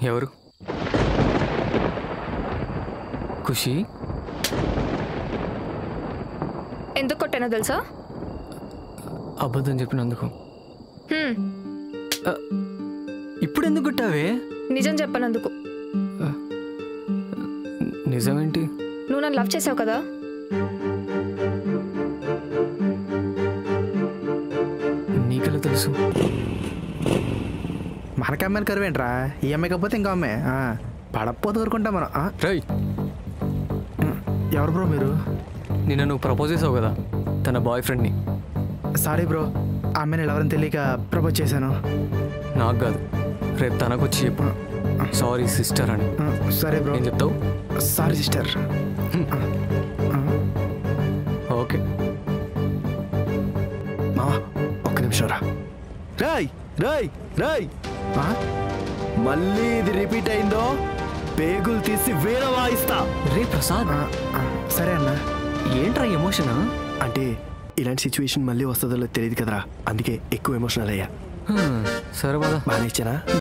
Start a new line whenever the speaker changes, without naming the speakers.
ఎవరు? ఖుషి?
ఎందుకు కొట్టానో తెలుసా?
అబద్ధం చెప్పినందుకు. ఇప్పుడు ఎందుకు కొట్టావే?
నిజం చెప్పనందుకు.
నిజమేంటి?
నువ్వు నన్ను లవ్ చేసావు కదా.
నీకెలా తెలుసు?
మనకి అమ్మాయిని కరువేంట్రా, ఈ అమ్మాయి కాకపోతే ఇంకో అమ్మాయి పడకపోతే ఊరుకుంటాం మనం.
రేయ్,
ఎవరు బ్రో మీరు?
నిన్న నువ్వు ప్రపోజ్ చేసావు కదా తన బాయ్ ఫ్రెండ్ని.
సారీ బ్రో, ఆ అమ్మాయిని ఎవరైనా తెలియక ప్రపోజ్ చేశాను.
నాకు కాదు, రేపు తనకు వచ్చి చెప్పు సారీ సిస్టర్ అని.
సరే బ్రో.
ఏం చెప్తావు?
Sorry sister.
ఓకే
మావా, ఒక్క నిమిషం రా. రాయ్ రాయ్ రాయ్, మళ్ళీ ఇది రిపీట్ అయిందో పేగులు తీసి వేరే వాయిస్తా.
రే ప్రసాద్.
సరే అన్న.
ఏంట్రా ఎమోషనా?
అంటే ఇలాంటి సిచ్యువేషన్ మళ్ళీ వస్తుందో తెలియదు కదరా, అందుకే ఎక్కువ ఎమోషనల్ అయ్యా.
సరే బాగా
బాగా ఇచ్చానా?